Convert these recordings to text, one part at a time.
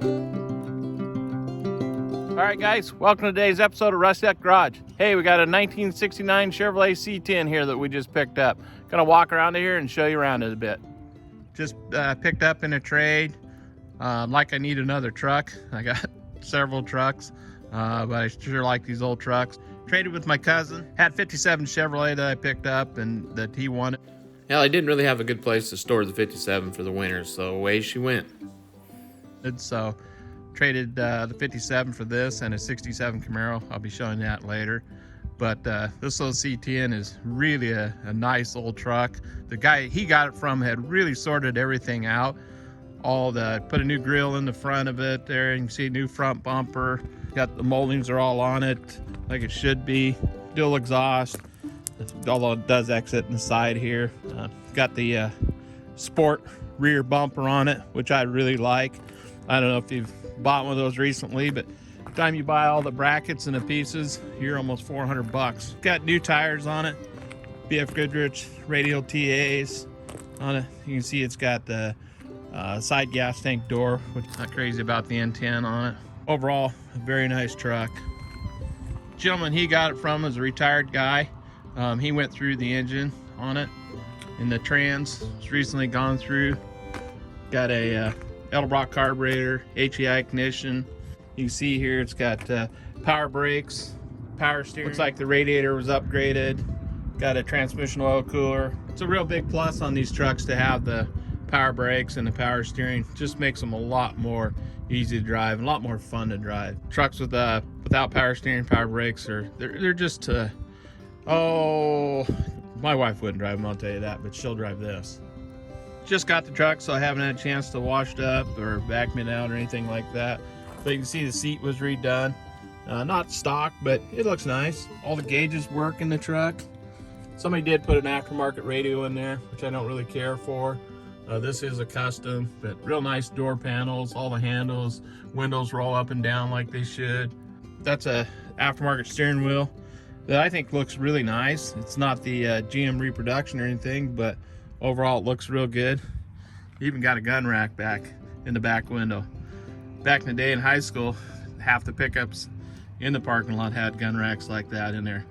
All right, guys, welcome to today's episode of Rusty Duck Garage. Hey, we got a 1969 Chevrolet C10 here that we just picked up. Gonna walk around here and show you around it a bit. Just picked up in a trade. Like I need another truck. I got several trucks, but I sure like these old trucks. Traded with my cousin. Had 57 Chevrolet that I picked up and that he wanted. Hell, I didn't really have a good place to store the 57 for the winter, so away she went. And so traded the 57 for this and a 67 Camaro. I'll be showing that later. But this little C10 is really a nice old truck. The guy he got it from had really sorted everything out. Put a new grill in the front of it there. You can see a new front bumper. Got the moldings are all on it like it should be. Dual exhaust, although it does exit in the side here. Got the sport rear bumper on it, which I really like. I don't know if you've bought one of those recently, but by the time you buy all the brackets and the pieces, you're almost 400 bucks. Got new tires on it, BF Goodrich radial TAs on it. You can see it's got the side gas tank door, which is not crazy about the N10 on it. Overall, a very nice truck. Gentleman he got it from is a retired guy. He went through the engine on it, and the trans was recently gone through. Got a Edelbrock carburetor, HEI ignition. You can see here it's got power brakes, power steering. Looks like the radiator was upgraded. Got a transmission oil cooler. It's a real big plus on these trucks to have the power brakes and the power steering. Just makes them a lot more easy to drive and a lot more fun to drive. Trucks with without power steering, power brakes they're just oh, my wife wouldn't drive them, I'll tell you that, but she'll drive this. Just got the truck, so I haven't had a chance to wash it up or vacuum it out or anything like that. But you can see the seat was redone. Not stock, but it looks nice. All the gauges work in the truck. Somebody did put an aftermarket radio in there, which I don't really care for. This is a custom, but real nice door panels, all the handles, windows roll up and down like they should. That's a aftermarket steering wheel that I think looks really nice. It's not the GM reproduction or anything, but overall it looks real good. Even got a gun rack back in the back window. Back in the day in high school, half the pickups in the parking lot had gun racks like that in there.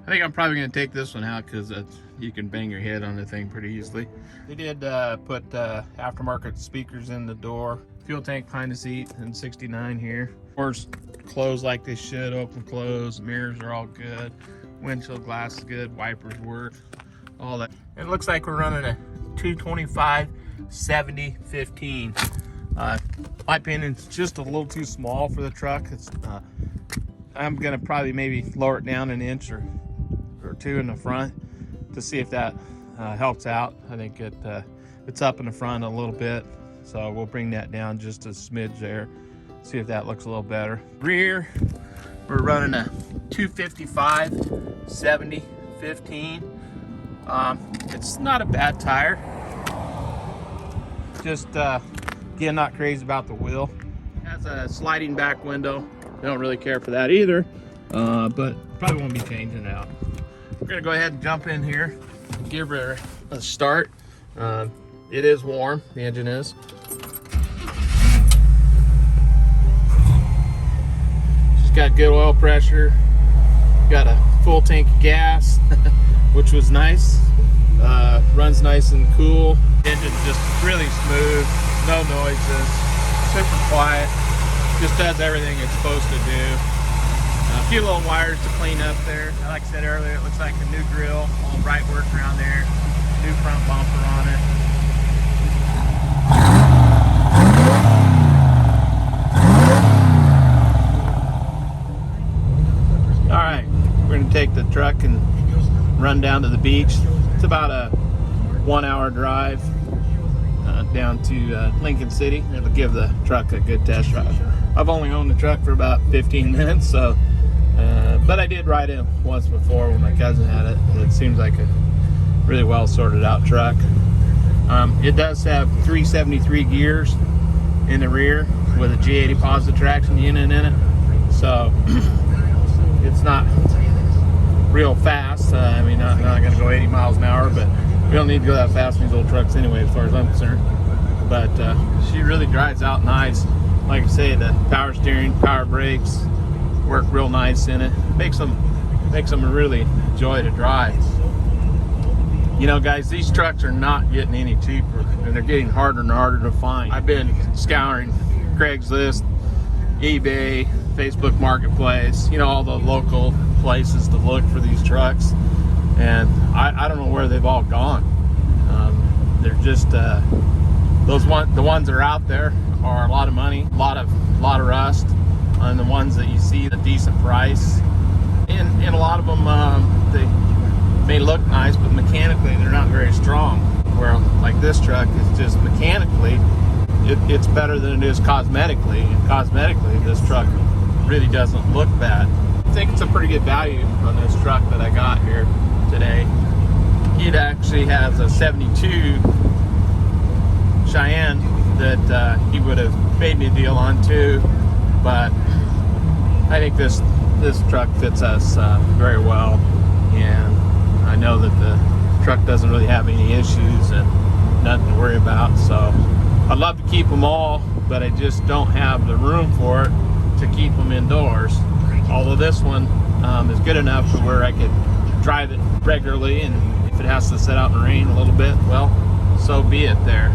I think I'm probably going to take this one out because you can bang your head on the thing pretty easily. They did put aftermarket speakers in the door, fuel tank behind the seat, and 69 here. Doors close like they should, open, close, mirrors are all good, windshield glass is good, wipers work, all that. It looks like we're running a 225 70/15. My opinion, it's just a little too small for the truck. I'm gonna probably maybe lower it down an inch or two in the front to see if that helps out. I think it's up in the front a little bit, so we'll bring that down just a smidge there, see if that looks a little better. Rear, we're running a 255 70/15. It's not a bad tire. Just again, not crazy about the wheel. Has a sliding back window. I don't really care for that either, but probably won't be changing it out. We're gonna go ahead and jump in here, give her a start. It is warm, the engine is. She's got good oil pressure, got a full tank of gas, which was nice. Runs nice and cool. Engine's just really smooth, no noises, super quiet. Just does everything it's supposed to do. A few little wires to clean up there. Like I said earlier, it looks like a new grill, all bright work around there. New front bumper on it. All right, we're gonna take the truck and run down to the beach. It's about a 1 hour drive down to Lincoln City. It'll give the truck a good test drive. I've only owned the truck for about 15 minutes, so but I did ride it once before when my cousin had it. It seems like a really well sorted out truck. It does have 373 gears in the rear with a G80 positive traction unit in it, so it's not real fast. I mean, not going to go 80 miles an hour, but we don't need to go that fast in these old trucks anyway, as far as I'm concerned. But she really drives out nice. like I say, the power steering, power brakes work real nice in it. Makes them a really joy to drive. You know, guys, these trucks are not getting any cheaper, and they're getting harder and harder to find. I've been scouring Craigslist, eBay, Facebook Marketplace, you know, all the local places to look for these trucks, and I don't know where they've all gone. They're just the ones that are out there are a lot of money, a lot of rust, and the ones that you see at a decent price, and a lot of them they may look nice, but mechanically they're not very strong. Where like this truck is just mechanically, it's better than it is cosmetically, and cosmetically this truck really doesn't look bad. I think it's a pretty good value on this truck that I got here today. It actually has a 72 Cheyenne that he would have made me a deal on too, but I think this truck fits us very well, and I know that the truck doesn't really have any issues and nothing to worry about. So I'd love to keep them all, but I just don't have the room for it to keep them indoors. Although this one is good enough to where I could drive it regularly, and if it has to sit out in the rain a little bit, well, so be it there.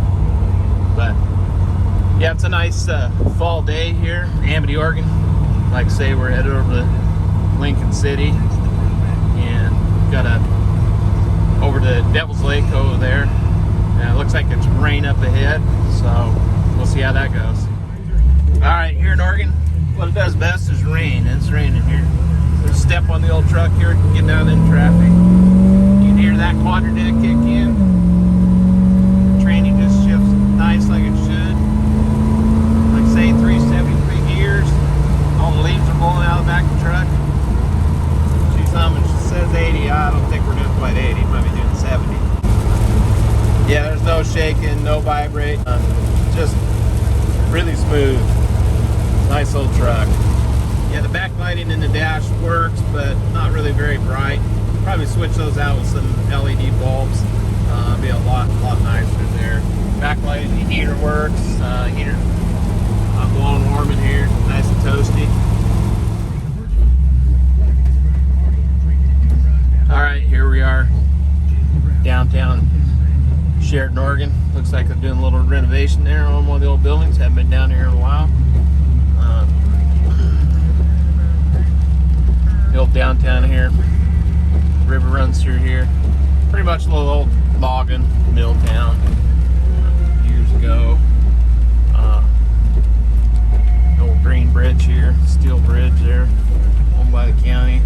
But yeah, it's a nice fall day here in Amity, Oregon. Like I say, we're headed over to Lincoln City, and got over to Devil's Lake over there. And it looks like it's rain up ahead, so we'll see how that goes. All right, here in Oregon, what it does best is rain, and it's raining here. So step on the old truck here, get down in traffic. You can hear that quadra-deck kick in. The tranny just shifts nice like it should. Like say 373 gears. All the leaves are blowing out of the back of the truck. She's humming, she says 80. I don't think we're doing quite 80, might be doing 70. Yeah, there's no shaking, no vibrate, just really smooth. Nice old truck. Yeah, the backlighting in the dash works, but not really very bright. Probably switch those out with some LED bulbs. Be a lot nicer there. Backlighting, the heater works. Heater blowing warm in here, nice and toasty. All right, here we are, downtown Sheridan, Oregon. Looks like they're doing a little renovation there on one of the old buildings. Haven't been down here in a while. The old downtown here. River runs through here. Pretty much a little old logging mill town years ago. Old green bridge here, steel bridge there, owned by the county.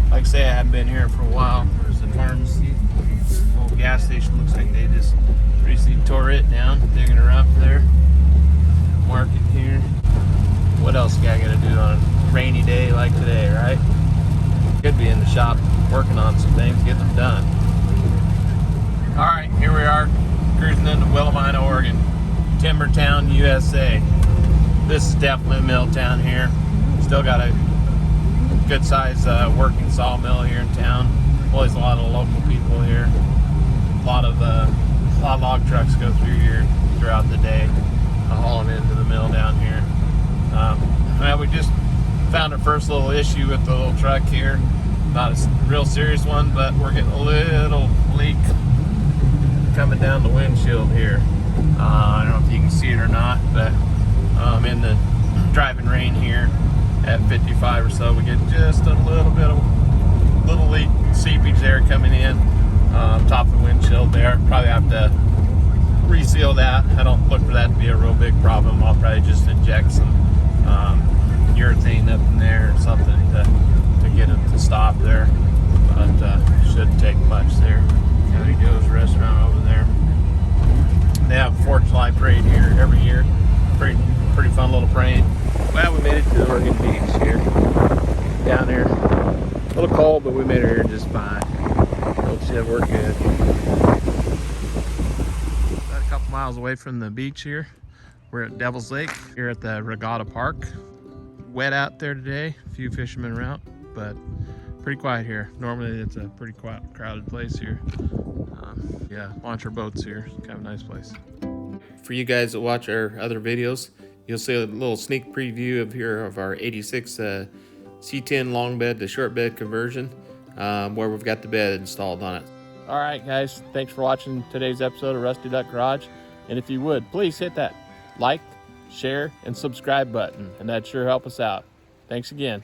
Like I say, I haven't been here for a while. There's the pharmacy. Old gas station, looks like they just recently tore it down, digging her up there. Market here. What else I gotta do on a rainy day like today, right? Could be in the shop working on some things, get them done. All right, here we are, cruising into Willamina, Oregon, Timber Town, USA. This is definitely a mill town here. Still got a good size working sawmill here in town. Always a lot of local people here. A lot of log trucks go through here throughout the day, hauling into the mill down here. Well, we just found our first little issue with the little truck here. Not a real serious one, but we're getting a little leak coming down the windshield here. I don't know if you can see it or not, but in the driving rain here at 55 or so, we get just a little bit of little leak seepage there coming in top of the windshield there. Probably have to reseal that. I don't look for that to be a real big problem. I'll probably just inject some urethane up in there or something to get it to stop there, but shouldn't take much there. County Joe's restaurant over there. They have 4th of July parade here every year. Pretty fun little parade. Well, we made it to the Oregon Beach here. Down there. A little cold, but we made it here just fine. Old Chev, we're good. About a couple miles away from the beach here. We're at Devil's Lake here at the Regatta Park. Wet out there today. A few fishermen are out, but pretty quiet here. Normally it's a pretty quiet, crowded place here. Yeah, launch our boats here. It's kind of a nice place. For you guys that watch our other videos, You'll see a little sneak preview of our 86 C10 long bed to short bed conversion, where we've got the bed installed on it. All right, guys, thanks for watching today's episode of Rusty Duck Garage. And if you would, please hit that like, share, and subscribe button, and that'd sure help us out. Thanks again.